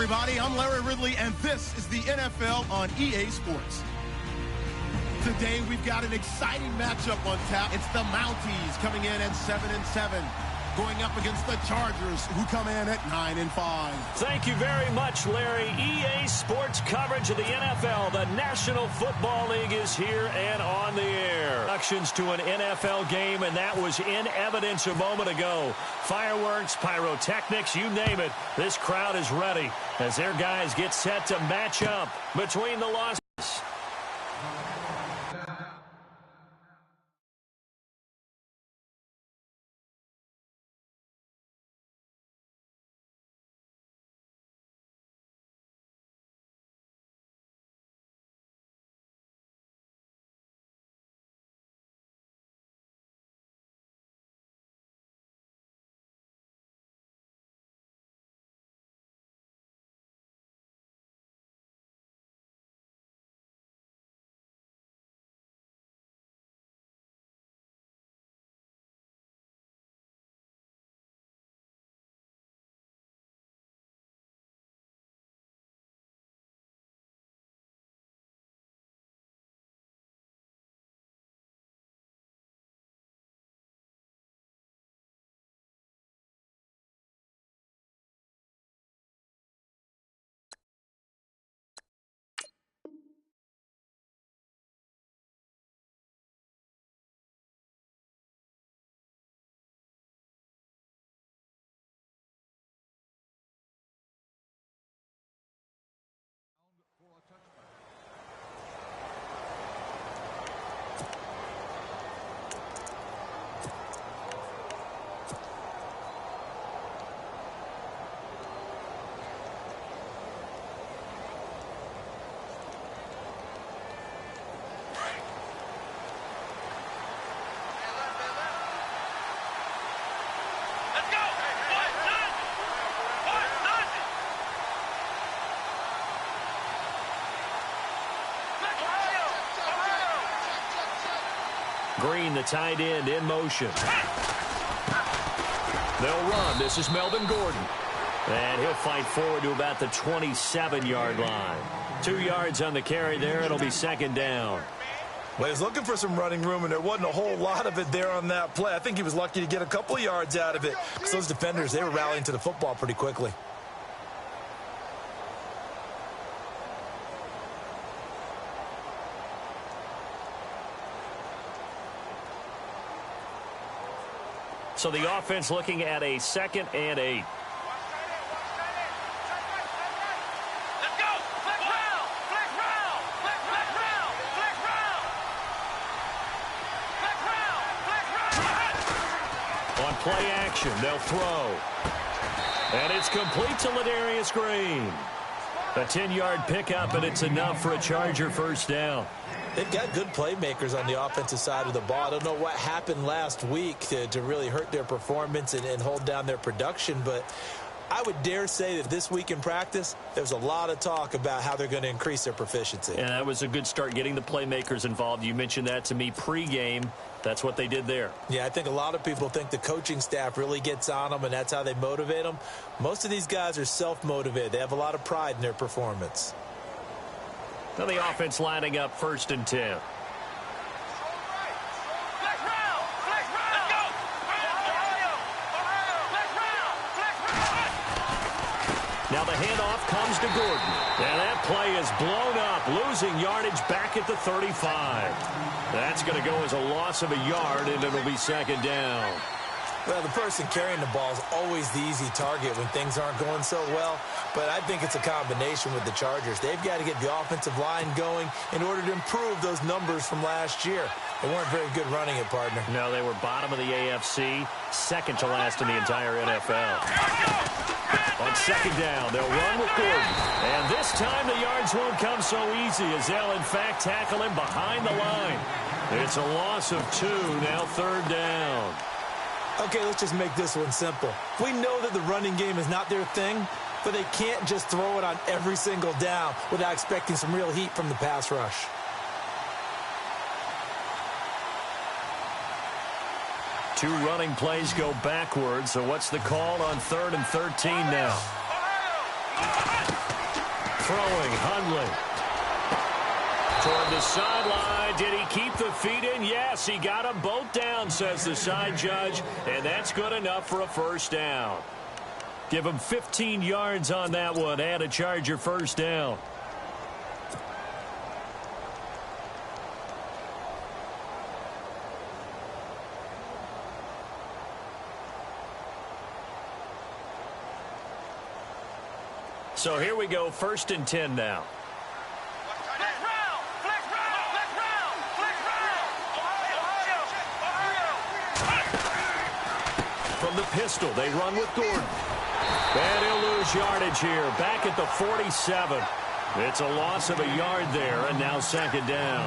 everybody. I'm Larry Ridley, and this is the NFL on EA Sports. Today, we've got an exciting matchup on tap. It's the Mounties coming in at 7-7, going up against the Chargers, who come in at 9-5. Thank you very much, Larry. EA Sports coverage of the NFL. The National Football League is here and on the air. Introductions to an NFL game, and that was in evidence a moment ago. Fireworks, pyrotechnics, you name it. This crowd is ready as their guys get set to match up between the losses. Green, the tight end, in motion. They'll run. This is Melvin Gordon. And he'll fight forward to about the 27-yard line. 2 yards on the carry there. It'll be second down. Well, he's looking for some running room, and there wasn't a whole lot of it there on that play. I think he was lucky to get a couple of yards out of it, because those defenders, they were rallying to the football pretty quickly. So the offense looking at a 2nd and 8. Let's go! Flex round! Flex round! Flex round! Flex round! Flex round! Flex round! On play action, they'll throw. And it's complete to Ladarius Green. A 10-yard pickup, and it's enough for a Charger first down. They've got good playmakers on the offensive side of the ball. I don't know what happened last week to really hurt their performance and hold down their production, but I would dare say that this week in practice, there's a lot of talk about how they're going to increase their proficiency. And that was a good start, getting the playmakers involved. You mentioned that to me pregame. That's what they did there. Yeah, I think a lot of people think the coaching staff really gets on them, and that's how they motivate them. Most of these guys are self-motivated. They have a lot of pride in their performance. Now the offense lining up 1st and 10. Now the handoff comes to Gordon. And that play is blown up, losing yardage back at the 35. That's going to go as a loss of a yard, and it'll be second down. Well, the person carrying the ball is always the easy target when things aren't going so well. But I think it's a combination with the Chargers. They've got to get the offensive line going in order to improve those numbers from last year. They weren't very good running it, partner. No, they were bottom of the AFC, second to last in the entire NFL. On second down, they'll run with Gordon. And this time the yards won't come so easy as they'll, in fact, tackle him behind the line. It's a loss of 2, now 3rd down. Okay, let's just make this one simple. We know that the running game is not their thing, but they can't just throw it on every single down without expecting some real heat from the pass rush. Two running plays go backwards, so what's the call on 3rd and 13 now? Throwing, Hundley. Toward the sideline. Did he keep the feet in? Yes, he got them both down, says the side judge, and that's good enough for a first down. Give him 15 yards on that one and a Charger first down. So here we go, 1st and 10 now. From the pistol, they run with Gordon. And he'll lose yardage here, back at the 47. It's a loss of a yard there, and now 2nd down.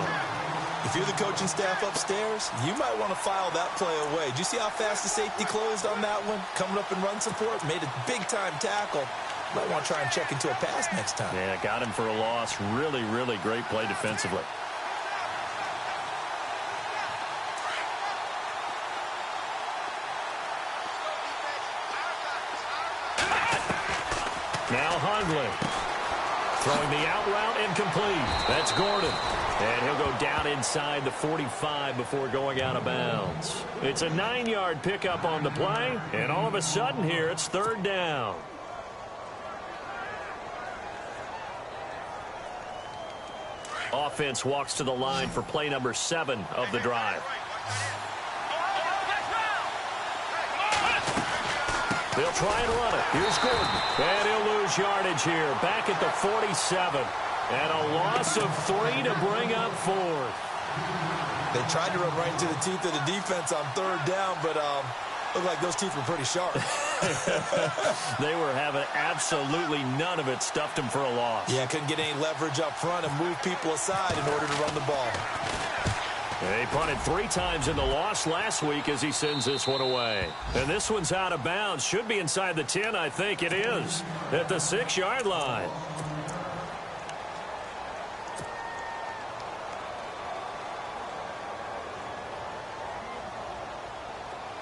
If you're the coaching staff upstairs, you might want to file that play away. Did you see how fast the safety closed on that one? Coming up in run support, made a big-time tackle. Might want to try and check into a pass next time. Yeah, got him for a loss. Really, really great play defensively. Now Hundley. Throwing the out route, incomplete. That's Gordon. And he'll go down inside the 45 before going out of bounds. It's a 9-yard pickup on the play, and all of a sudden here it's 3rd down. Offense walks to the line for play number 7 of the drive. They'll try and run it. Here's Gordon. And he'll lose yardage here. Back at the 47. And a loss of 3 to bring up 4th. They tried to run right into the teeth of the defense on 3rd down, but looked like those teeth were pretty sharp. They were having absolutely none of it. Stuffed them for a loss. Yeah, couldn't get any leverage up front and move people aside in order to run the ball. They punted 3 times in the loss last week as he sends this one away. And this one's out of bounds. Should be inside the 10, I think it is. At the 6-yard line.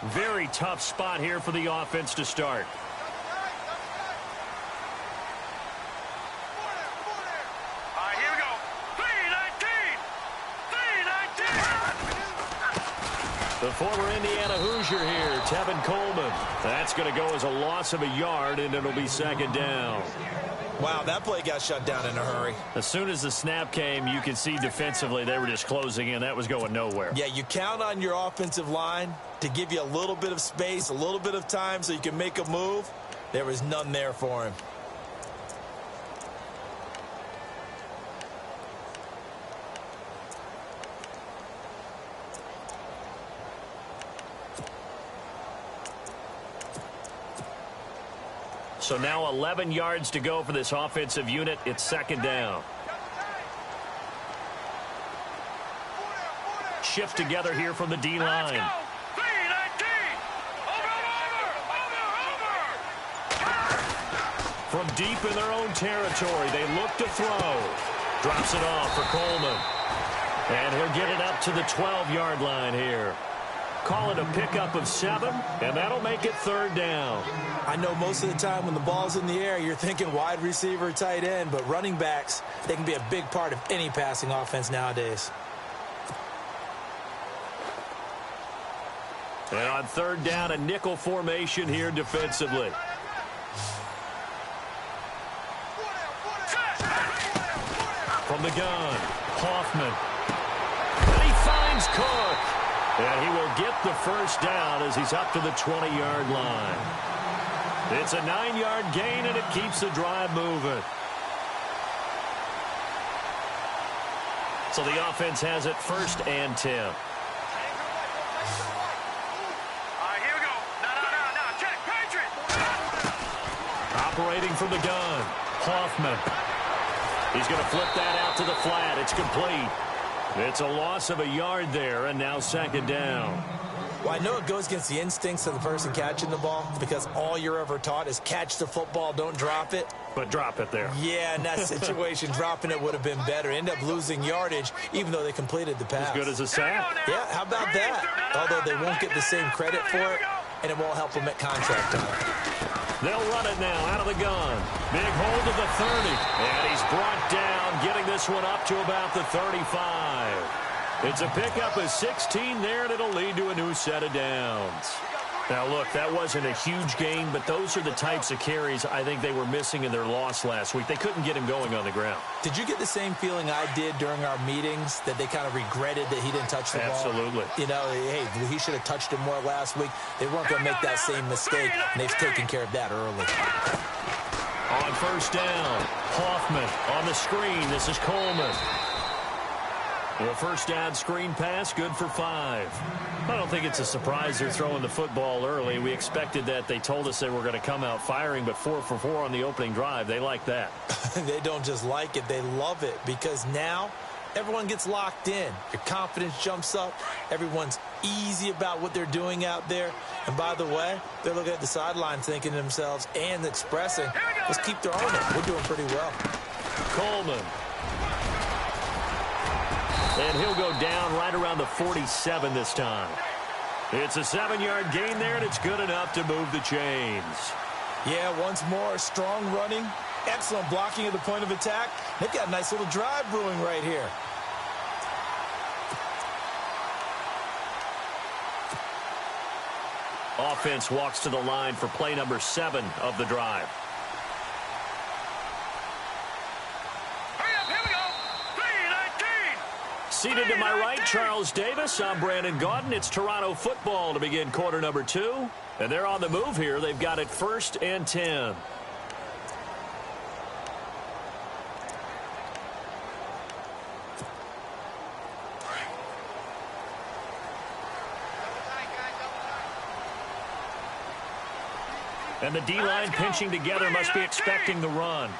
Very tough spot here for the offense to start. Here we go. 3-19. The former Indiana Hoosier here, Tevin Coleman. That's going to go as a loss of a yard, and it'll be 2nd down. Wow, that play got shut down in a hurry. As soon as the snap came, you could see defensively they were just closing in. That was going nowhere. Yeah, you count on your offensive line to give you a little bit of space, a little bit of time so you can make a move. There was none there for him. So now 11 yards to go for this offensive unit. It's 2nd down. Shift together here from the D-line. 3-19. From deep in their own territory, they look to throw. Drops it off for Coleman. And he'll get it up to the 12-yard line here. Call it a pickup of 7, and that'll make it 3rd down. I know most of the time when the ball's in the air, you're thinking wide receiver, tight end, but running backs, they can be a big part of any passing offense nowadays. And on 3rd down, a nickel formation here defensively. From the gun, Hoffman. And he finds Cook. And he will get the first down as he's up to the 20-yard line. It's a 9-yard gain, and it keeps the drive moving. So the offense has it 1st and 10. Here we go. No. Check. Patriot. Operating from the gun, Hoffman. He's going to flip that out to the flat. It's complete. It's a loss of a yard there, and now 2nd down. Well, I know it goes against the instincts of the person catching the ball because all you're ever taught is catch the football, don't drop it. But drop it there. Yeah, in that situation, dropping it would have been better. End up losing yardage, even though they completed the pass. As good as a sack. Yeah, how about that? Although they won't get the same credit for it, and it won't help them at contract time. They'll run it now out of the gun. Big hold of the 30. And he's brought down, getting this one up to about the 35. It's a pickup of 16 there, and it'll lead to a new set of downs. Now, look, that wasn't a huge gain, but those are the types of carries I think they were missing in their loss last week. They couldn't get him going on the ground. Did you get the same feeling I did during our meetings, that they kind of regretted that he didn't touch the ball? Absolutely. You know, hey, he should have touched it more last week. They weren't going to make that same mistake, and they've taken care of that early. On first down, Hoffman on the screen. This is Coleman. The first down screen pass, good for 5. I don't think it's a surprise they're throwing the football early. We expected that. They told us they were going to come out firing, but 4 for 4 on the opening drive. They like that. They don't just like it, they love it, because now everyone gets locked in. Your confidence jumps up. Everyone's easy about what they're doing out there. And by the way, they're looking at the sideline thinking to themselves and expressing, let's keep throwing it. We're doing pretty well. Coleman. And he'll go down right around the 47 this time. It's a 7-yard gain there, and it's good enough to move the chains. Yeah, once more, strong running, excellent blocking at the point of attack. They've got a nice little drive brewing right here. Offense walks to the line for play number 7 of the drive. Seated to my right, Charles Davis. I'm Brandon Gaudin. It's Toronto football to begin quarter number 2. And they're on the move here. They've got it 1st and 10. And the D-line pinching together, must be expecting the run.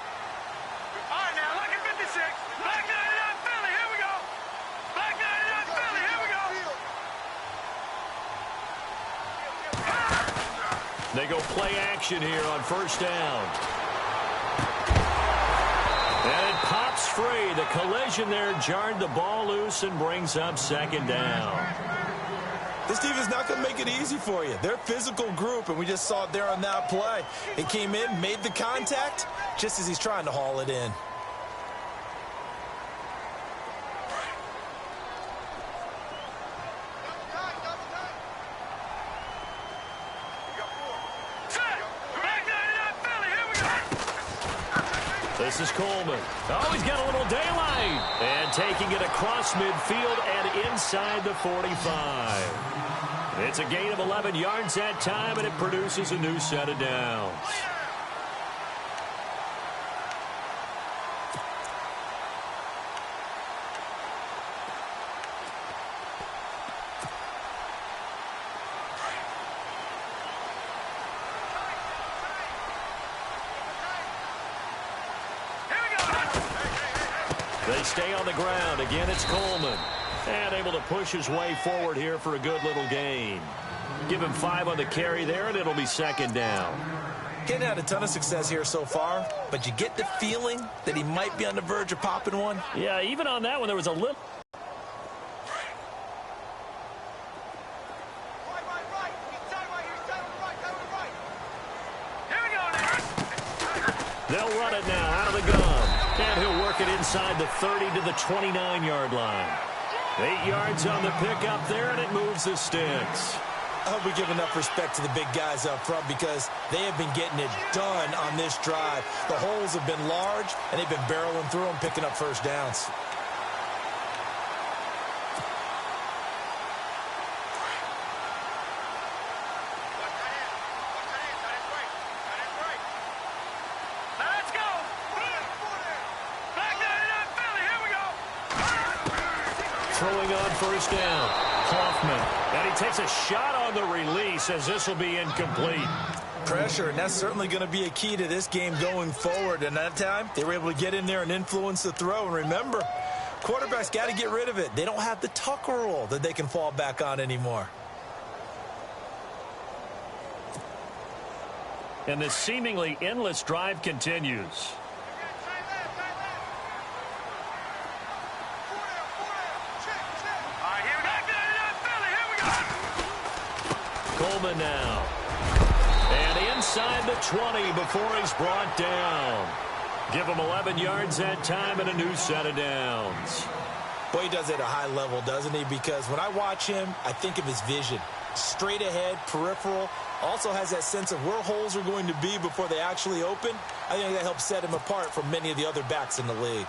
They go play action here on first down. And it pops free. The collision there jarred the ball loose and brings up 2nd down. This team is not going to make it easy for you. They're a physical group, and we just saw it there on that play. It came in, made the contact, just as he's trying to haul it in. This is Coleman. Oh, he's got a little daylight. And taking it across midfield and inside the 45. It's a gain of 11 yards that time, and it produces a new set of downs. They stay on the ground. Again, it's Coleman. And able to push his way forward here for a good little gain. Give him 5 on the carry there, and it'll be 2nd down. Getting had a ton of success here so far, but you get the feeling that he might be on the verge of popping one. Yeah, even on that one, there was a little... They'll run it now out of the gun. And he'll work it inside the 30 to the 29-yard line. 8 yards on the pickup there, and it moves the sticks. I hope we give enough respect to the big guys up front, because they have been getting it done on this drive. The holes have been large, and they've been barreling through them, picking up first downs. Throwing on first down, Hoffman. And he takes a shot on the release, as this will be incomplete. Pressure, and that's certainly going to be a key to this game going forward. And that time, they were able to get in there and influence the throw. And remember, quarterbacks got to get rid of it. They don't have the Tucker rule that they can fall back on anymore. And this seemingly endless drive continues. Coleman now. And inside the 20 before he's brought down. Give him 11 yards that time and a new set of downs. Boy, he does it at a high level, doesn't he? Because when I watch him, I think of his vision. Straight ahead, peripheral. Also has that sense of where holes are going to be before they actually open. I think that helps set him apart from many of the other backs in the league.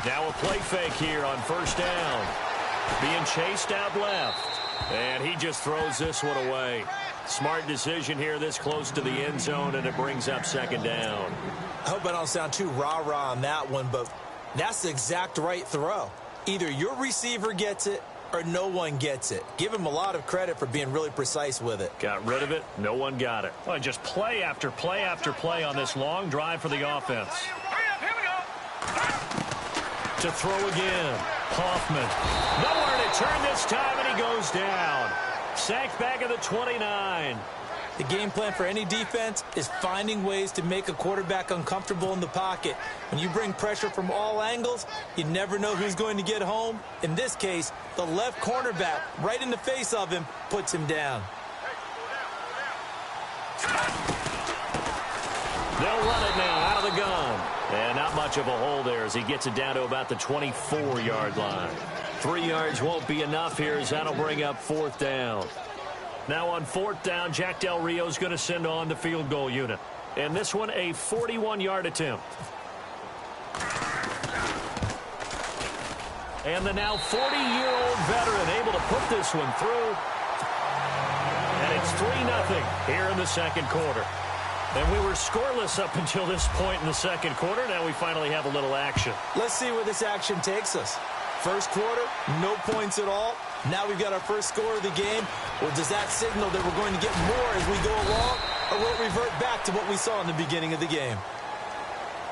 Now a play fake here on first down. Being chased out left. And he just throws this one away. Smart decision here this close to the end zone, and it brings up second down. I hope I don't sound too rah-rah on that one, but that's the exact right throw. Either your receiver gets it or no one gets it. Give him a lot of credit for being really precise with it. Got rid of it. No one got it. Well, just play after play after play on this long drive for the offense. Here we go. To throw again. Hoffman. Nowhere to turn this time, and he goes down. Sacked back at the 29. The game plan for any defense is finding ways to make a quarterback uncomfortable in the pocket. When you bring pressure from all angles, you never know who's going to get home. In this case, the left cornerback, right in the face of him, puts him down. They'll run it now out of the gun. And not much of a hole there as he gets it down to about the 24-yard line. 3 yards won't be enough here as that'll bring up fourth down. Now on fourth down, Jack Del Rio's going to send on the field goal unit. And this one a 41-yard attempt. And the now 40-year-old veteran able to put this one through. And it's 3-0 here in the second quarter. And we were scoreless up until this point in the second quarter. Now we finally have a little action. Let's see where this action takes us. First quarter, no points at all. Now we've got our first score of the game. Well, does that signal that we're going to get more as we go along? Or will it revert back to what we saw in the beginning of the game?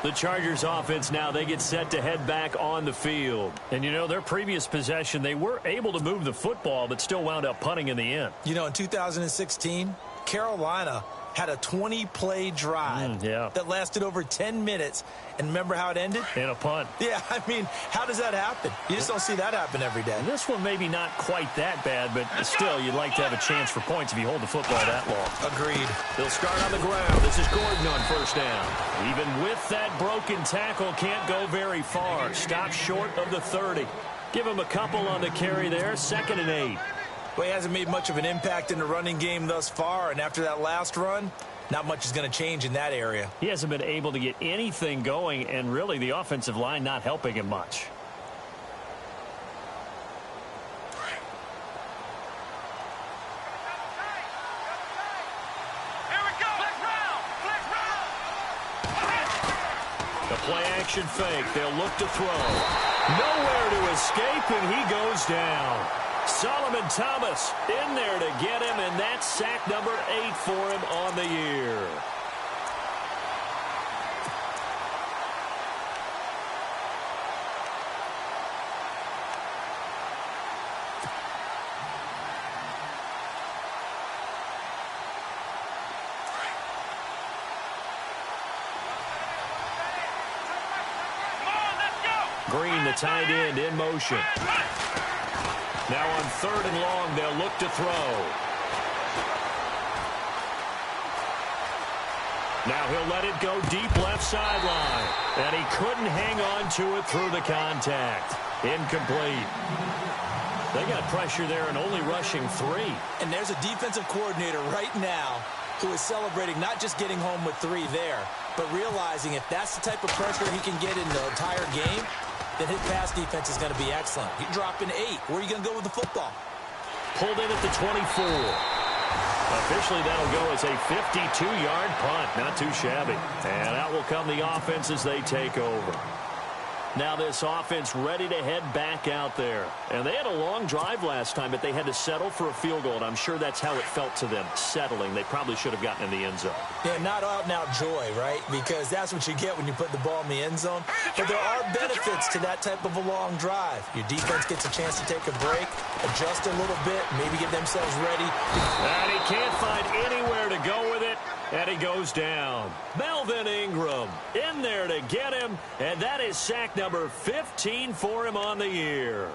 The Chargers offense now, they get set to head back on the field. And, you know, their previous possession, they were able to move the football, but still wound up punting in the end. You know, in 2016, Carolina had a 20-play drive that lasted over 10 minutes. And remember how it ended? In a punt. Yeah, I mean, how does that happen? You just don't see that happen every day. And this one maybe not quite that bad, but still, you'd like to have a chance for points if you hold the football that long. Agreed. They'll start on the ground. This is Gordon on first down. Even with that broken tackle, can't go very far. Stop short of the 30. Give him a couple on the carry there. 2nd and 8. Well, he hasn't made much of an impact in the running game thus far, and after that last run, not much is going to change in that area. He hasn't been able to get anything going, and really the offensive line not helping him much. Here we go. Flex round. The play action fake. They'll look to throw. Nowhere to escape, and he goes down. Solomon Thomas in there to get him, and that's sack number 8 for him on the year. Green, the tight end, in motion. Now on 3rd and long, they'll look to throw. Now he'll let it go deep left sideline. And he couldn't hang on to it through the contact. Incomplete. They got pressure there and only rushing 3. And there's a defensive coordinator right now who is celebrating not just getting home with 3 there, but realizing if that's the type of pressure he can get in the entire game, then his pass defense is going to be excellent. You're dropping 8. Where are you going to go with the football? Pulled in at the 24. Officially, that'll go as a 52-yard punt. Not too shabby. And out will come the offense as they take over. Now this offense ready to head back out there. And they had a long drive last time, but they had to settle for a field goal. And I'm sure that's how it felt to them, settling. They probably should have gotten in the end zone. Yeah, not out-and-out joy, right? Because that's what you get when you put the ball in the end zone. But there are benefits to that type of a long drive. Your defense gets a chance to take a break, adjust a little bit, maybe get themselves ready. And he can't find anywhere to go with it. And he goes down. Melvin Ingram in there to get him, and that is sack number 15 for him on the year.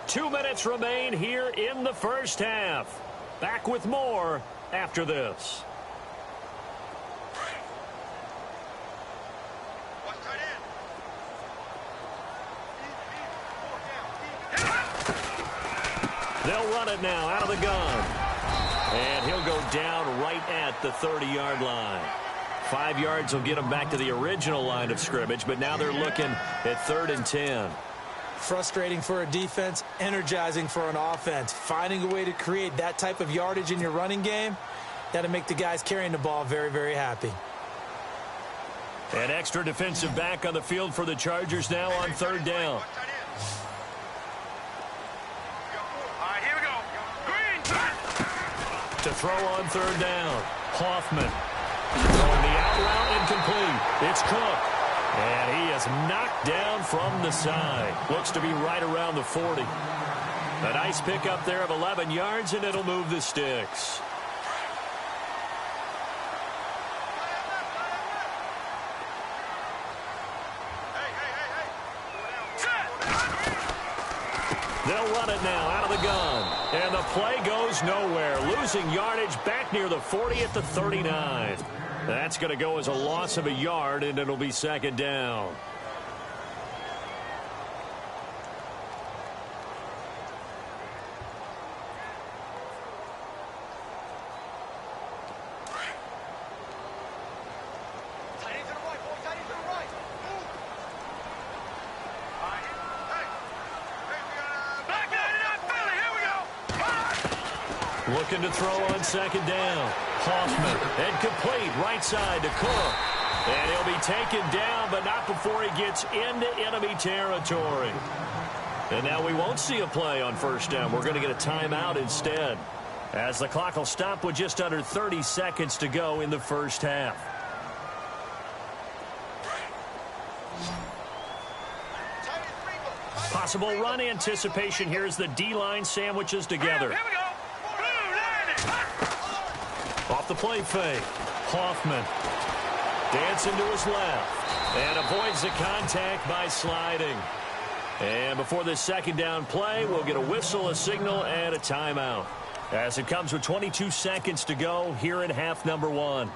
Two minutes remain here in the first half. Back with more after this. They'll run it now out of the gun. And he'll go down right at the 30-yard line. 5 yards will get him back to the original line of scrimmage, but now they're looking at 3rd and 10. Frustrating for a defense, energizing for an offense. Finding a way to create that type of yardage in your running game, that'll make the guys carrying the ball very, very happy. An extra defensive back on the field for the Chargers now on 3rd down. To throw on 3rd down. Hoffman throwing the out route incomplete. It's Cook. And he is knocked down from the side. Looks to be right around the 40. A nice pickup there of 11 yards, and it'll move the sticks. They'll run it now out of the gun. And the play goes nowhere. Losing yardage back near the 40 at the 39. That's going to go as a loss of a yard, and it'll be 2nd down. Looking to throw on 2nd down. Hoffman, and complete right side to Cook. And he'll be taken down, but not before he gets into enemy territory. And now we won't see a play on 1st down. We're going to get a timeout instead, as the clock will stop with just under 30 seconds to go in the first half. Possible run anticipation here as the D-line sandwiches together. Off the play fake. Hoffman dancing to his left and avoids the contact by sliding. And before this 2nd down play, we'll get a whistle, a signal, and a timeout, as it comes with 22 seconds to go here in half number 1.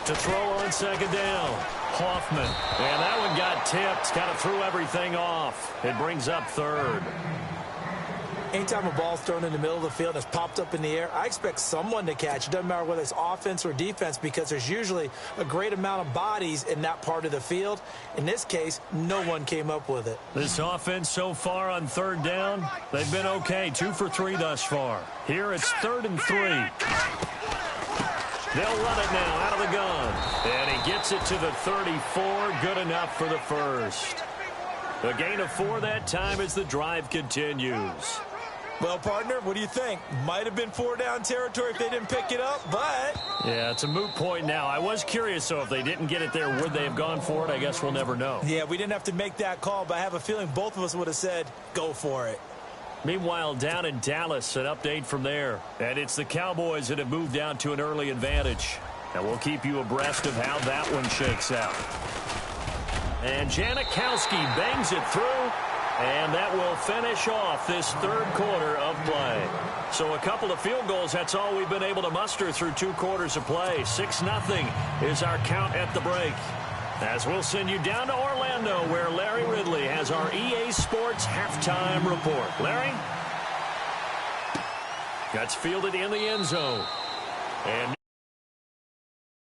To throw on 2nd down. Hoffman. And that one got tipped. Kind of threw everything off. It brings up 3rd. Anytime a ball's thrown in the middle of the field and it's popped up in the air, I expect someone to catch. It doesn't matter whether it's offense or defense, because there's usually a great amount of bodies in that part of the field. In this case, no one came up with it. This offense so far on 3rd down, they've been okay. 2 for 3 thus far. Here it's 3rd and 3. They'll run it now out of the gun. And he gets it to the 34. Good enough for the first. A gain of 4 that time as the drive continues. Well, partner, what do you think? Might have been 4-down territory if they didn't pick it up, but... Yeah, it's a moot point now. I was curious, so if they didn't get it there, would they have gone for it? I guess we'll never know. Yeah, we didn't have to make that call, but I have a feeling both of us would have said, go for it. Meanwhile, down in Dallas, an update from there. And it's the Cowboys that have moved down to an early advantage. And we'll keep you abreast of how that one shakes out. And Janikowski bangs it through. And that will finish off this 3rd quarter of play. So a couple of field goals, that's all we've been able to muster through 2 quarters of play. 6-0 is our count at the break. As we'll send you down to Orlando, where Larry Ridley has our EA Sports halftime report. Larry? Gets fielded in the end zone. And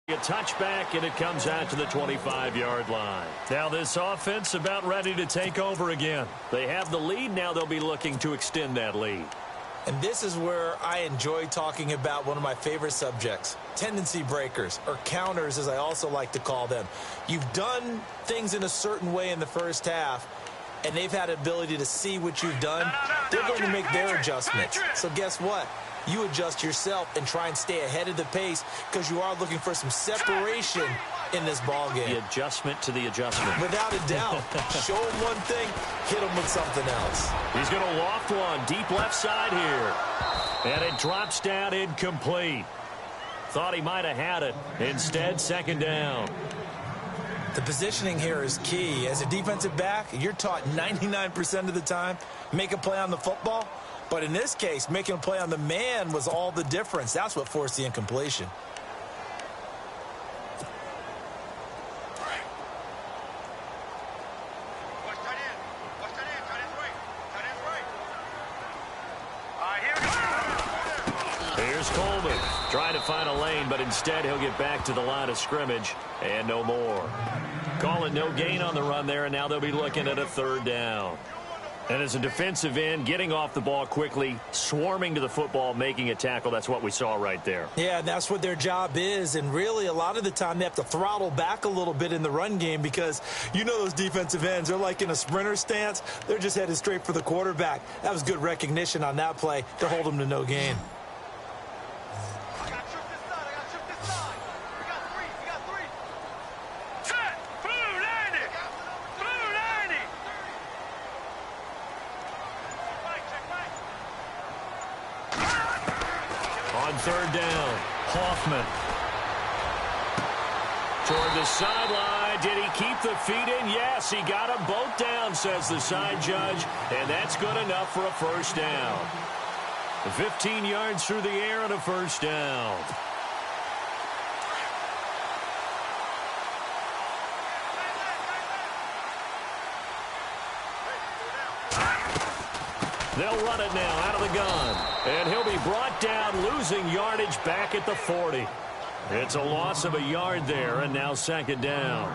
a touchback, and it comes out to the 25-yard line. Now this offense about ready to take over again. They have the lead. Now they'll be looking to extend that lead. And this is where I enjoy talking about one of my favorite subjects, tendency breakers, or counters as I also like to call them. You've done things in a certain way in the first half, and they've had ability to see what you've done, they're going to make their adjustments. So guess what? You adjust yourself and try and stay ahead of the pace because you are looking for some separation in this ball game. The adjustment to the adjustment. Without a doubt. Show him one thing, hit him with something else. He's going to loft one deep left side here. And it drops down incomplete. Thought he might have had it. Instead, second down. The positioning here is key. As a defensive back, you're taught 99% of the time, make a play on the football. But in this case, making a play on the man was all the difference. That's what forced the incompletion. Here's Coleman trying to find a lane, but instead he'll get back to the line of scrimmage and no more. Calling no gain on the run there, and now they'll be looking at a third down. And as a defensive end, getting off the ball quickly, swarming to the football, making a tackle, that's what we saw right there. Yeah, that's what their job is, and really a lot of the time they have to throttle back a little bit in the run game because you know those defensive ends, they're like in a sprinter stance. They're just headed straight for the quarterback. That was good recognition on that play to hold them to no gain. Third down, Hoffman. Toward the sideline. Did he keep the feet in? Yes, he got them both down, says the side judge. And that's good enough for a first down. 15 yards through the air and a first down. They'll run it now out of the gun. And he'll be brought down, losing yardage back at the 40. It's a loss of a yard there, and now second down.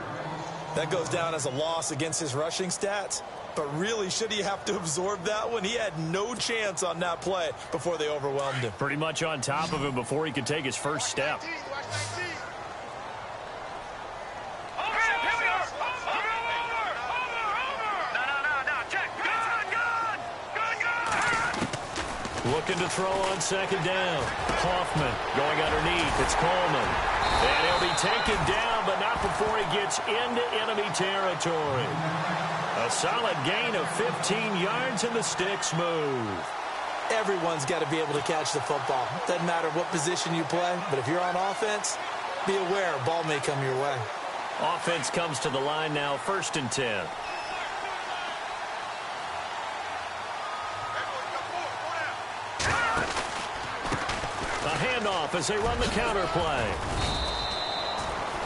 That goes down as a loss against his rushing stats. But really, should he have to absorb that one? He had no chance on that play before they overwhelmed him. Pretty much on top of him before he could take his first step. Looking to throw on second down. Hoffman going underneath. It's Coleman. And he'll be taken down, but not before he gets into enemy territory. A solid gain of 15 yards, and the sticks move. Everyone's got to be able to catch the football. Doesn't matter what position you play, but if you're on offense, be aware a ball may come your way. Offense comes to the line now, 1st and 10. Handoff as they run the counter play.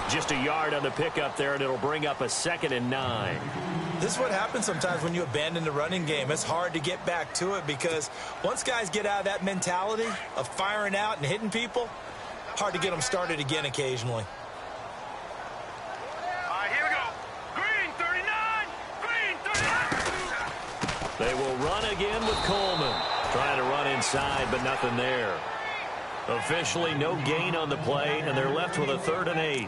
Just a yard on the pickup there, and it'll bring up a 2nd and 9. This is what happens sometimes when you abandon the running game. It's hard to get back to it because once guys get out of that mentality of firing out and hitting people, hard to get them started again occasionally. All right, here we go. Green 39. Green 39. They will run again with Coleman. Trying to run inside, but nothing there. Officially no gain on the play, and they're left with a 3rd and 8.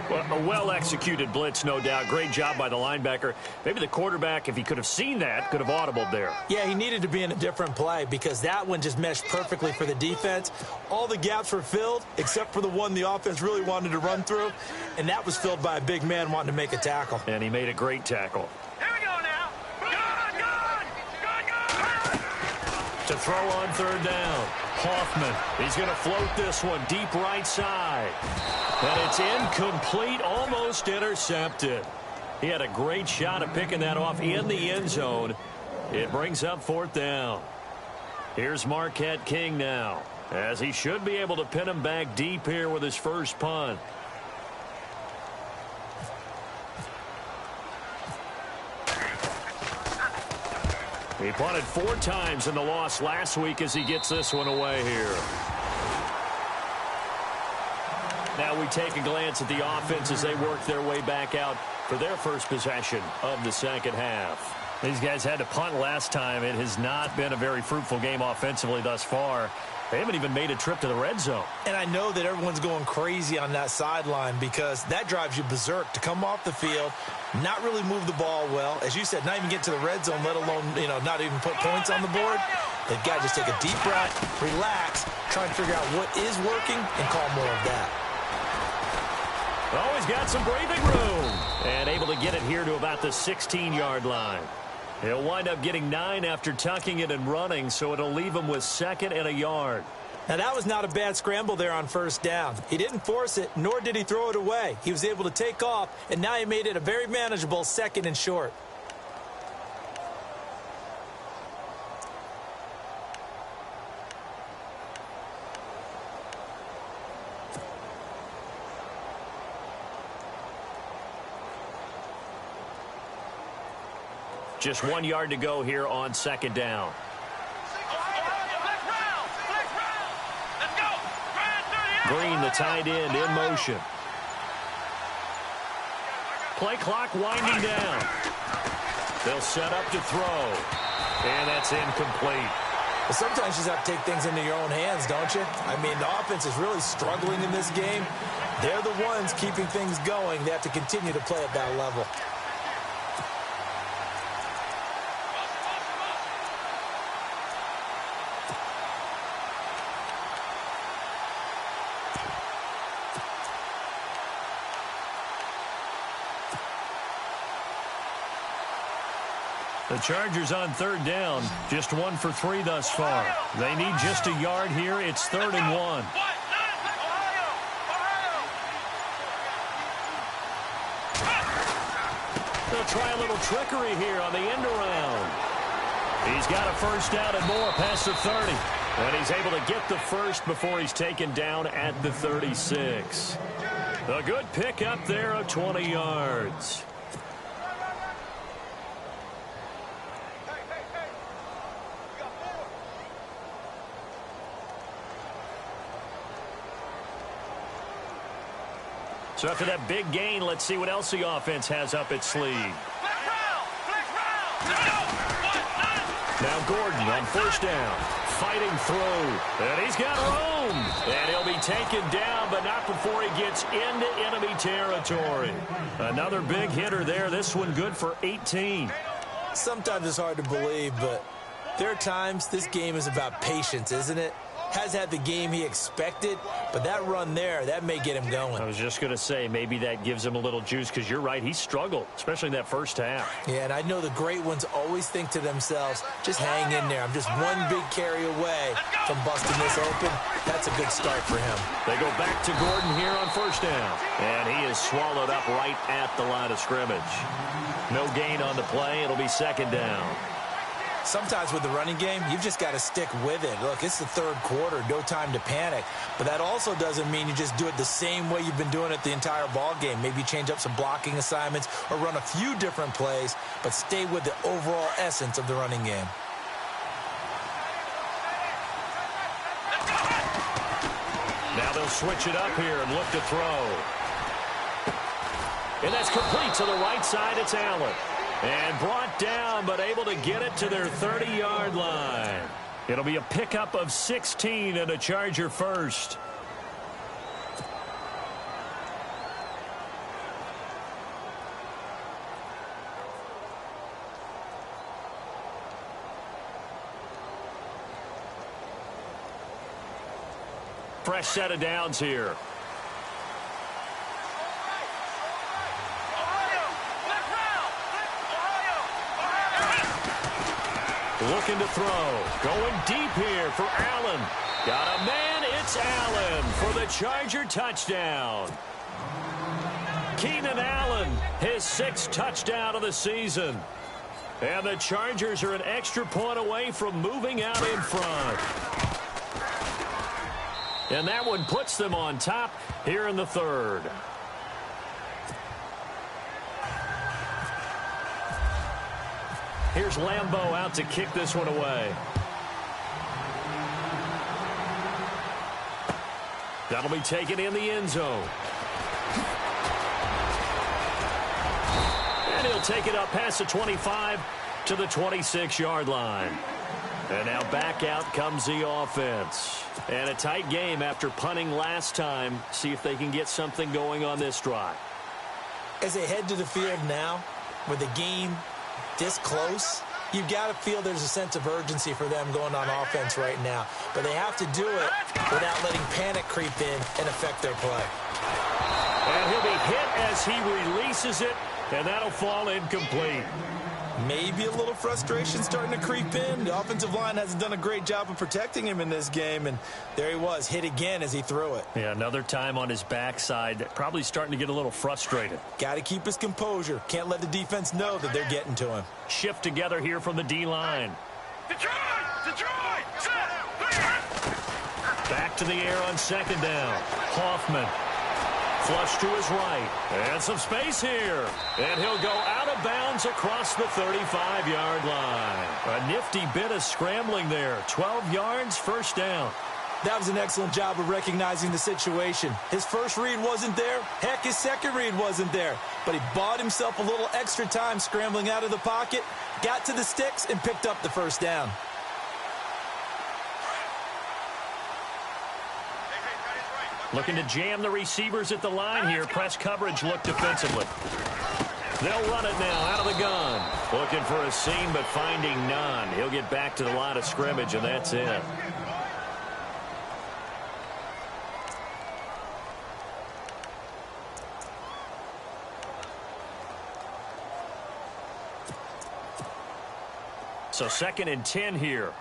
Well, a well-executed blitz, no doubt. Great job by the linebacker. Maybe the quarterback, if he could have seen that, could have audibled there. Yeah, he needed to be in a different play because that one just meshed perfectly for the defense. All the gaps were filled except for the one the offense really wanted to run through, and that was filled by a big man wanting to make a tackle. And he made a great tackle. Here we go now. Good. To throw on 3rd down. Hoffman, he's going to float this one deep right side. And it's incomplete, almost intercepted. He had a great shot at picking that off in the end zone. It brings up 4th down. Here's Marquette King now, as he should be able to pin him back deep here with his first punt. He punted 4 times in the loss last week as he gets this one away here. Now we take a glance at the offense as they work their way back out for their first possession of the second half. These guys had to punt last time. It has not been a very fruitful game offensively thus far. They haven't even made a trip to the red zone. And I know that everyone's going crazy on that sideline because that drives you berserk to come off the field, not really move the ball well. As you said, not even get to the red zone, let alone, not even put points on the board. They've got to just take a deep breath, relax, try and figure out what is working, and call more of that. Oh, he's got some breathing room. And able to get it here to about the 16-yard line. He'll wind up getting 9 after tucking it and running, so it'll leave him with 2nd and a yard. Now, that was not a bad scramble there on first down. He didn't force it, nor did he throw it away. He was able to take off, and now he made it a very manageable 2nd and short. Just 1 yard to go here on 2nd down. Green, the tight end, in motion. Play clock winding down. They'll set up to throw. And that's incomplete. But sometimes you just have to take things into your own hands, don't you? I mean, the offense is really struggling in this game. They're the ones keeping things going. They have to continue to play at that level. The Chargers on 3rd down, just 1 for 3 thus far. They need just a yard here. It's 3rd and 1. They'll try a little trickery here on the end around. He's got a first down and more past the 30. And he's able to get the first before he's taken down at the 36. A good pickup there of 20 yards. So after that big gain, let's see what else the offense has up its sleeve. Now Gordon on first down, fighting through, and he's got room. And he'll be taken down, but not before he gets into enemy territory. Another big hitter there, this one good for 18. Sometimes it's hard to believe, but there are times this game is about patience, isn't it? Has had the game he expected, but that run there, that may get him going. I was just going to say, maybe that gives him a little juice, because you're right, he struggled, especially in that first half. Yeah, and I know the great ones always think to themselves, just hang in there. I'm just one big carry away from busting this open. That's a good start for him. They go back to Gordon here on first down, and he is swallowed up right at the line of scrimmage. No gain on the play. It'll be 2nd down. Sometimes with the running game, you've just got to stick with it. Look, it's the 3rd quarter, no time to panic. But that also doesn't mean you just do it the same way you've been doing it the entire ball game. Maybe change up some blocking assignments or run a few different plays, but stay with the overall essence of the running game. Now they'll switch it up here and look to throw. And that's complete to the right side. It's Allen. And brought down, but able to get it to their 30-yard line. It'll be a pickup of 16 and a Charger first. Fresh set of downs here. Looking to throw. Going deep here for Allen. Got a man. It's Allen for the Charger touchdown. Keenan Allen, his 6th touchdown of the season. And the Chargers are an extra point away from moving out in front. And that one puts them on top here in the 3rd. Here's Lambeau out to kick this one away. That'll be taken in the end zone. And he'll take it up past the 25 to the 26-yard line. And now back out comes the offense. And a tight game after punting last time. See if they can get something going on this drive. As they head to the field now, with the game this close, you've got to feel there's a sense of urgency for them going on offense right now. But they have to do it without letting panic creep in and affect their play. And he'll be hit as he releases it, and that'll fall incomplete. Maybe a little frustration starting to creep in. The offensive line hasn't done a great job of protecting him in this game, and there he was, hit again as he threw it. Yeah, another time on his backside, probably starting to get a little frustrated. Got to keep his composure. Can't let the defense know that they're getting to him. Shift together here from the D-line. Back to the air on second down. Hoffman. Flush to his right. And some space here. And he'll go out of bounds across the 35-yard line. A nifty bit of scrambling there. 12 yards, first down. That was an excellent job of recognizing the situation. His first read wasn't there. Heck, his second read wasn't there. But he bought himself a little extra time scrambling out of the pocket, got to the sticks, and picked up the first down. Looking to jam the receivers at the line here. Press coverage look defensively. They'll run it now out of the gun. Looking for a seam, but finding none. He'll get back to the line of scrimmage, and that's it. So 2nd and 10 here.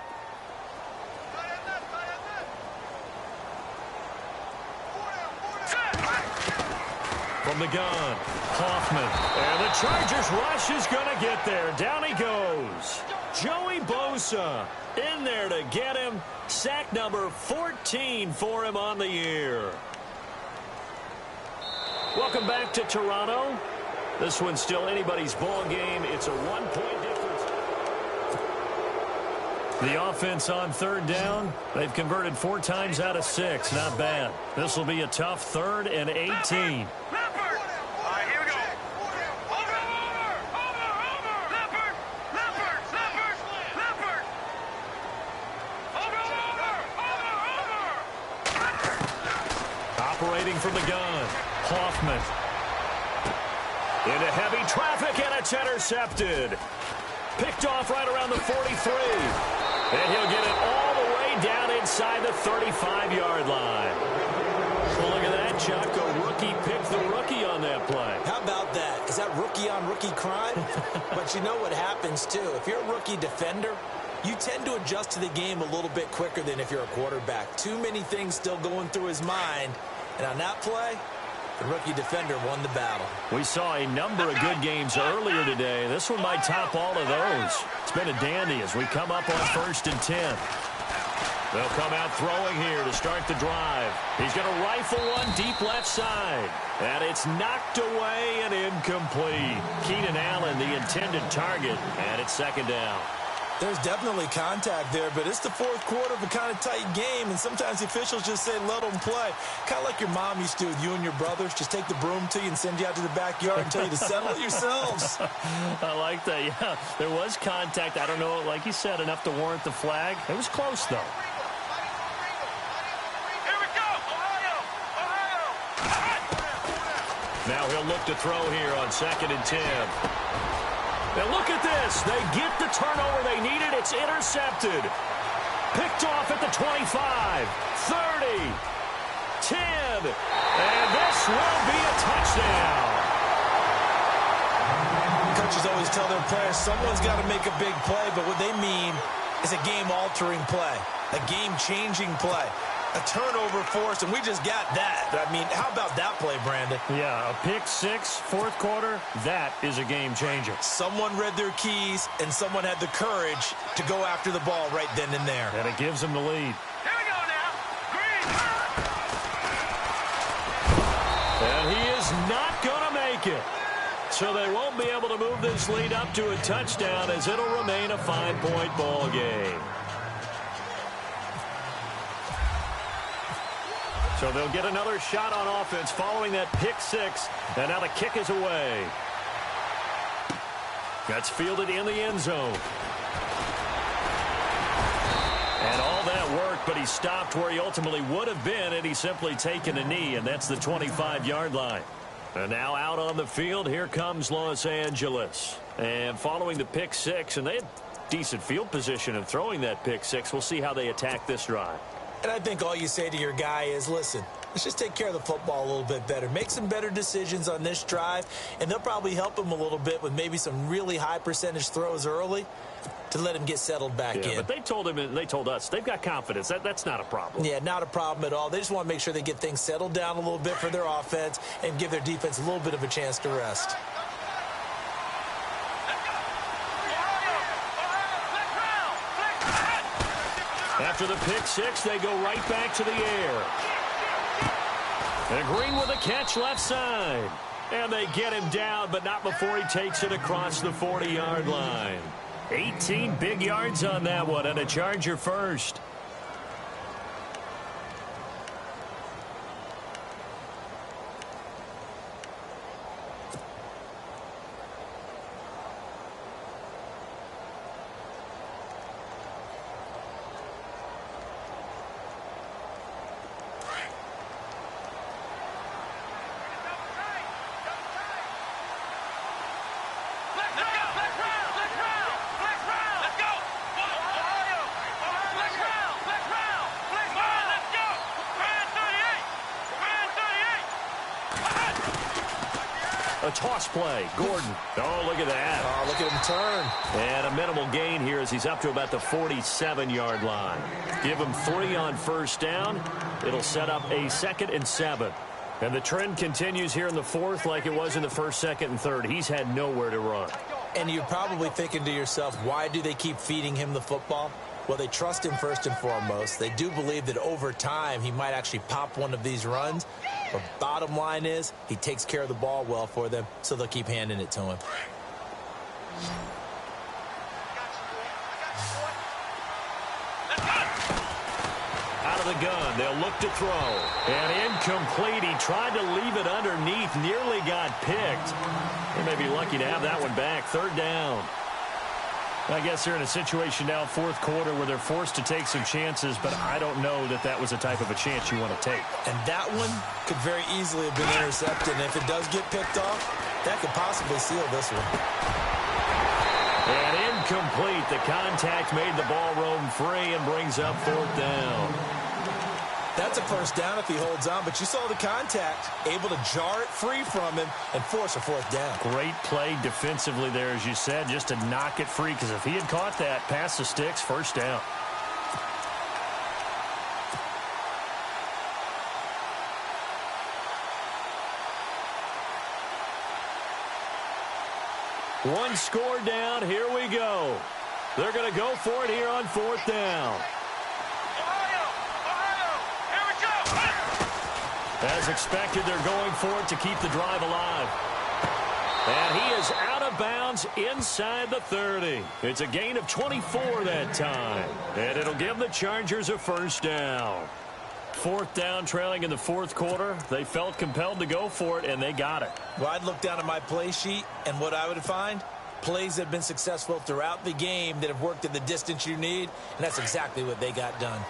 From the gun, Hoffman. And the Chargers rush is going to get there. Down he goes. Joey Bosa in there to get him. Sack number 14 for him on the year. Welcome back to Toronto. This one's still anybody's ball game. It's a 1-point difference. The offense on 3rd down. They've converted 4 times out of 6. Not bad. This will be a tough 3rd and 18. Operating from the gun, Hoffman. Into heavy traffic, and it's intercepted. Picked off right around the 43. And he'll get it all the way down inside the 35-yard line. Well, look at that, Chuck. A rookie picked the rookie on that play. How about that? Is that rookie-on-rookie crime? But you know what happens, too. If you're a rookie defender, you tend to adjust to the game a little bit quicker than if you're a quarterback. Too many things still going through his mind. And on that play, the rookie defender won the battle. We saw a number of good games earlier today. This one might top all of those. It's been a dandy as we come up on 1st and 10. They'll come out throwing here to start the drive. He's going to rifle one deep left side. And it's knocked away and incomplete. Keenan Allen, the intended target, and it's 2nd down. There's definitely contact there, but it's the 4th quarter of a kind of tight game, and sometimes the officials just say, let them play. Kind of like your mom used to with you and your brothers. Just take the broom to you and send you out to the backyard and tell you to settle it yourselves. I like that, yeah. There was contact. I don't know, like you said, enough to warrant the flag. It was close, though. Here we go! Ohio! Now he'll look to throw here on 2nd and 10. And look at this. They get the turnover they needed. It's intercepted. Picked off at the 25, 30, 10. And this will be a touchdown. Coaches always tell their players someone's got to make a big play, but what they mean is a game-altering play, a game-changing play. A turnover forced, and we just got that. I mean, how about that play, Brandon? Yeah, a pick 6, 4th quarter, that is a game changer. Someone read their keys, and someone had the courage to go after the ball right then and there. And it gives them the lead. Here we go now. Green. And he is not going to make it. So they won't be able to move this lead up to a touchdown as it'll remain a 5-point ball game. So they'll get another shot on offense following that pick 6. And now the kick is away. That's fielded in the end zone. but he stopped where he ultimately would have been, and he's simply taken a knee, and that's the 25-yard line. And now out on the field, here comes Los Angeles. And following the pick six, and they had decent field position in throwing that pick six. We'll see how they attack this drive. And I think all you say to your guy is, listen, let's just take care of the football a little bit better. Make some better decisions on this drive, and they'll probably help him a little bit with maybe some really high percentage throws early to let him get settled back in. But they told him, and they told us, they've got confidence. That's not a problem. Yeah, not a problem at all. They just want to make sure they get things settled down a little bit for their offense and give their defense a little bit of a chance to rest. After the pick six, they go right back to the air. And Green with a catch left side. And they get him down, but not before he takes it across the 40-yard line. 18 big yards on that one, and a Charger first. A toss play. Gordon. Oh, look at that. Oh, look at him turn. And a minimal gain here as he's up to about the 47-yard line. Give him 3 on first down. It'll set up a 2nd and 7. And the trend continues here in the 4th like it was in the 1st, 2nd, and 3rd. He's had nowhere to run. And you're probably thinking to yourself, why do they keep feeding him the football? Well, they trust him first and foremost. They do believe that over time he might actually pop one of these runs. But bottom line is he takes care of the ball well for them, so they'll keep handing it to him. Out of the gun, they'll look to throw. And incomplete. He tried to leave it underneath, nearly got picked. They may be lucky to have that one back. 3rd down. I guess they're in a situation now, 4th quarter, where they're forced to take some chances, but I don't know that that was the type of a chance you want to take. And that one could very easily have been intercepted, and if it does get picked off, that could possibly seal this one. And incomplete. The contact made the ball roam free and brings up 4th down. That's a first down if he holds on, but you saw the contact, able to jar it free from him and force a 4th down. Great play defensively there, as you said, just to knock it free, because if he had caught that, past the sticks, 1st down. One score down. Here we go. They're going to go for it here on 4th down. As expected, they're going for it to keep the drive alive. And he is out of bounds inside the 30. It's a gain of 24 that time. And it'll give the Chargers a 1st down. 4th down, trailing in the 4th quarter. They felt compelled to go for it, and they got it. Well, I'd look down at my play sheet, and what I would find, plays that have been successful throughout the game that have worked at the distance you need, and that's exactly what they got done.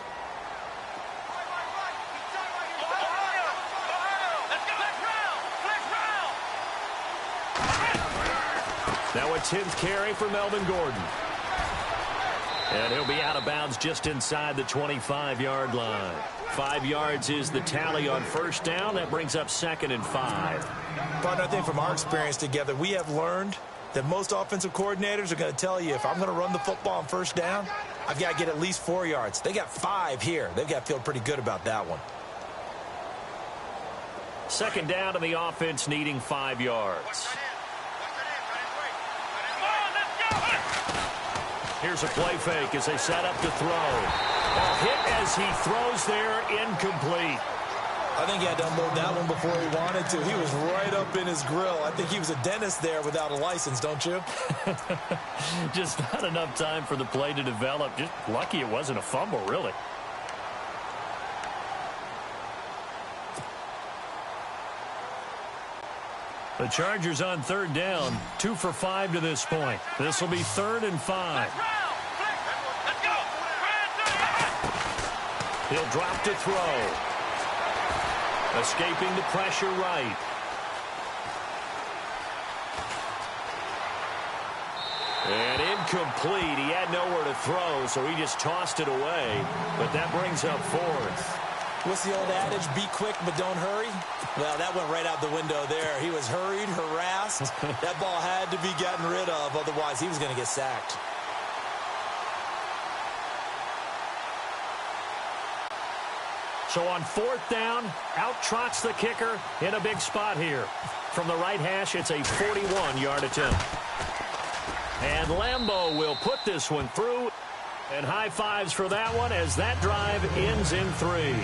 Now a 10th carry for Melvin Gordon. And he'll be out of bounds just inside the 25-yard line. 5 yards is the tally on 1st down. That brings up 2nd and 5. Partner, I think from our experience together, we have learned that most offensive coordinators are going to tell you, if I'm going to run the football on 1st down, I've got to get at least 4 yards. They got 5 here. They've got to feel pretty good about that one. 2nd down to the offense, needing 5 yards. Here's a play fake as they set up to throw. A hit as he throws there, incomplete. I think he had to unload that one before he wanted to. He was right up in his grill. I think he was a dentist there without a license, don't you? Just not enough time for the play to develop. Just lucky it wasn't a fumble, really. The Chargers on 3rd down, 2 for 5 to this point. This will be 3rd and 5. He'll drop to throw. Escaping the pressure right. And incomplete. He had nowhere to throw, so he just tossed it away. But that brings up fourth. What's the old adage? Be quick, but don't hurry? Well, that went right out the window there. He was hurried, harassed. That ball had to be gotten rid of. Otherwise, he was going to get sacked. So on fourth down, out trots the kicker in a big spot here. From the right hash, it's a 41-yard attempt. And Lambeau will put this one through. And high fives for that one as that drive ends in 3.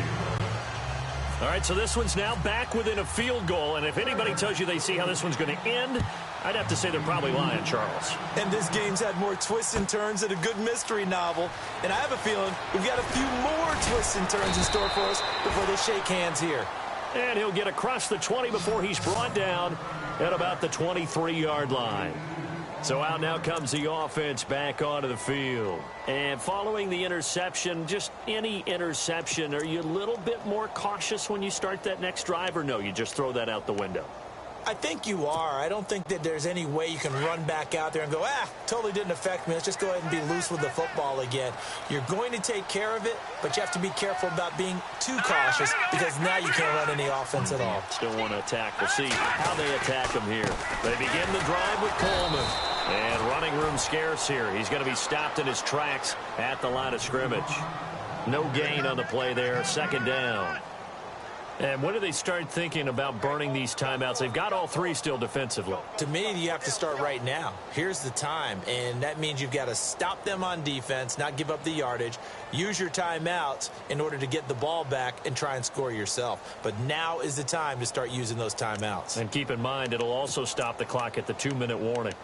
All right, so this one's now back within a field goal. And if anybody tells you they see how this one's going to end, I'd have to say they're probably lying, Charles. And this game's had more twists and turns than a good mystery novel. And I have a feeling we've got a few more twists and turns in store for us before they shake hands here. And he'll get across the 20 before he's brought down at about the 23-yard line. So out now comes the offense back onto the field. And following the interception, just any interception, are you a little bit more cautious when you start that next drive, or no, you just throw that out the window? I think you are. I don't think that there's any way you can run back out there and go, totally didn't affect me. Let's just go ahead and be loose with the football again. You're going to take care of it, but you have to be careful about being too cautious because now you can't run any offense at all. Still want to attack. We'll see how they attack him here. They begin the drive with Coleman. And running room scarce here. He's going to be stopped in his tracks at the line of scrimmage. No gain on the play there. Second down. And when do they start thinking about burning these timeouts? They've got all 3 still defensively. To me, you have to start right now. Here's the time, and that means you've got to stop them on defense, not give up the yardage, use your timeouts in order to get the ball back and try and score yourself. But now is the time to start using those timeouts. And keep in mind, it'll also stop the clock at the 2-minute warning.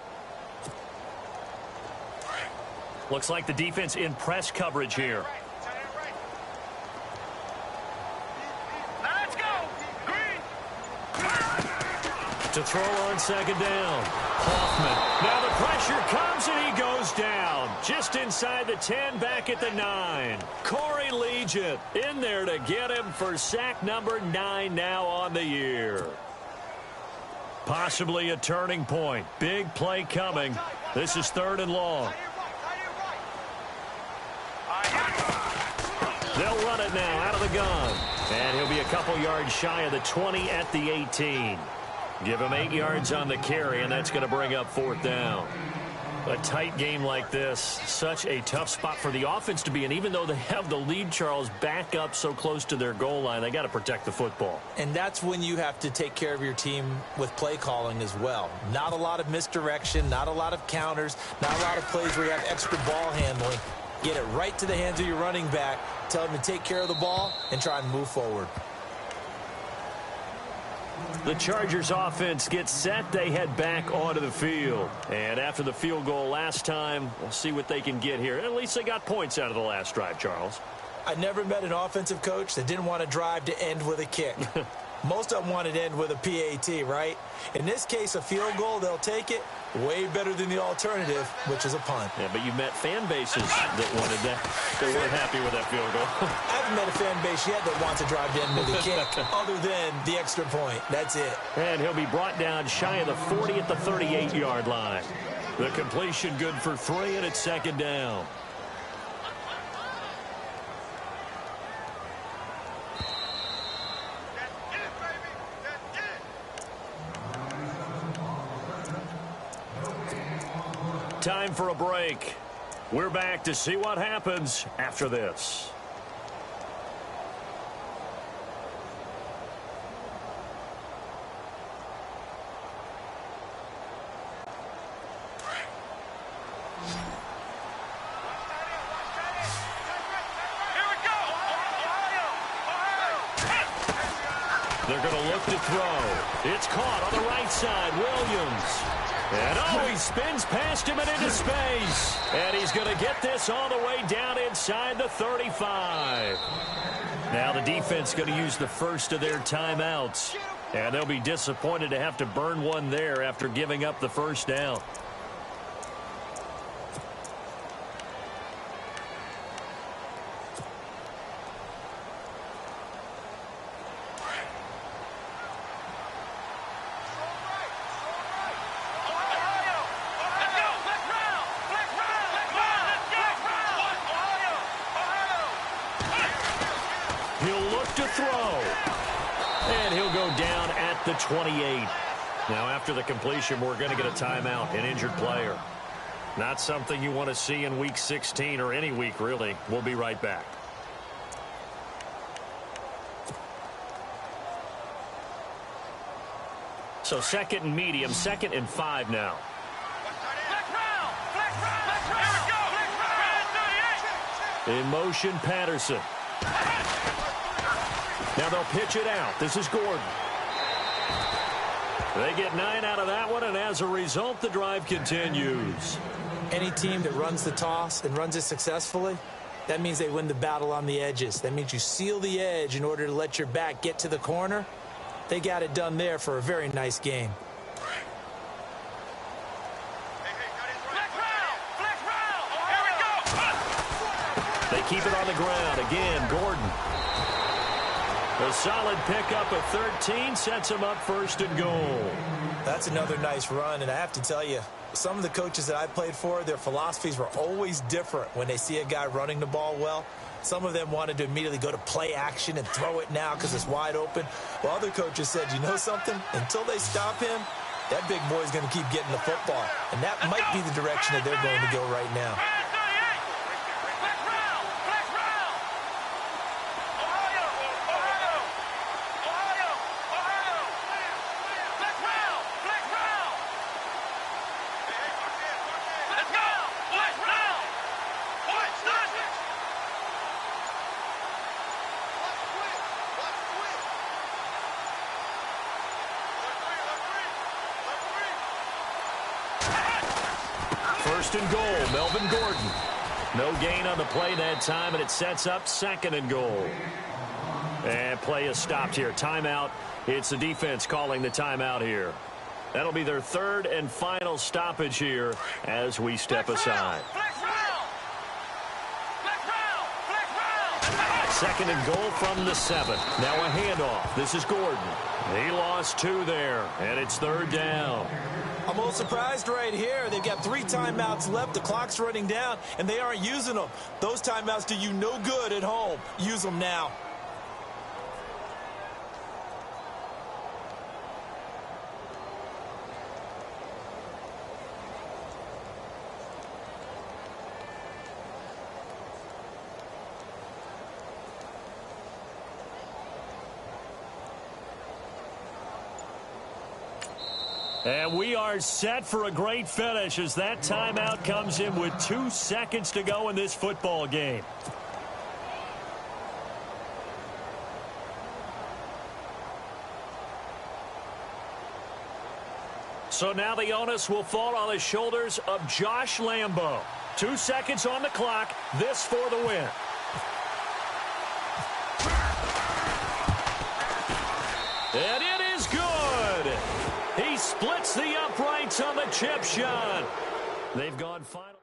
Looks like the defense in press coverage here. To throw on second down. Hoffman. Now the pressure comes and he goes down. Just inside the 10, back at the 9. Corey Legion in there to get him for sack number 9 now on the year. Possibly a turning point. Big play coming. This is 3rd and long. They'll run it now out of the gun. And he'll be a couple yards shy of the 20 at the 18. Give him 8 yards on the carry, and that's going to bring up 4th down. A tight game like this, such a tough spot for the offense to be in. Even though they have the lead, Charles, back up so close to their goal line, they got to protect the football. And that's when you have to take care of your team with play calling as well. Not a lot of misdirection, not a lot of counters, not a lot of plays where you have extra ball handling. Get it right to the hands of your running back, tell him to take care of the ball, and try and move forward. The Chargers offense gets set. They head back onto the field. And after the field goal last time, we'll see what they can get here. At least they got points out of the last drive, Charles. I never met an offensive coach that didn't want to drive to end with a kick. Most of them wanted to end with a PAT, right? In this case, a field goal, they'll take it. Way better than the alternative, which is a punt. Yeah, but you met fan bases that wanted that. They weren't happy with that field goal. I haven't met a fan base yet that wants to drive to end with a kick other than the extra point. That's it. And he'll be brought down shy of the 40 at the 38-yard line. The completion good for 3, and it's 2nd down. Time for a break. We're back to see what happens after this. They're going to look to throw. It's caught on the right side. Williams. And he spins past him and into space. And he's going to get this all the way down inside the 35. Now the defense going to use the first of their timeouts. And they'll be disappointed to have to burn one there after giving up the first down. throw. And he'll go down at the 28. Now, after the completion, we're going to get a timeout, an injured player. Not something you want to see in Week 16 or any week, really. We'll be right back. So 2nd and medium, 2nd and 5 now. In motion, Patterson. Now they'll pitch it out. This is Gordon. They get 9 out of that one, and as a result, the drive continues. Any team that runs the toss and runs it successfully, that means they win the battle on the edges. That means you seal the edge in order to let your back get to the corner. They got it done there for a very nice game. They keep it on the ground. Again, Gordon. A solid pickup of 13 sets him up 1st and goal. That's another nice run, and I have to tell you, some of the coaches that I played for, their philosophies were always different when they see a guy running the ball well. Some of them wanted to immediately go to play action and throw it now because it's wide open. While other coaches said, you know something? Until they stop him, that big boy's going to keep getting the football. And that might be the direction that they're going to go right now. First and goal, Melvin Gordon. No gain on the play that time, and it sets up 2nd and goal. And play is stopped here. Timeout. It's the defense calling the timeout here. That'll be their 3rd and final stoppage here as we step aside. 2nd and goal from the 7. Now a handoff. This is Gordon. He lost 2 there, and it's 3rd down. I'm a little surprised right here. They've got 3 timeouts left. The clock's running down, and they aren't using them. Those timeouts do you no good at home. Use them now. And we are set for a great finish as that timeout comes in with 2 seconds to go in this football game. So now the onus will fall on the shoulders of Josh Lambo. 2 seconds on the clock. This for the win. And it is good. He splits the uprights on the chip shot. They've gone final.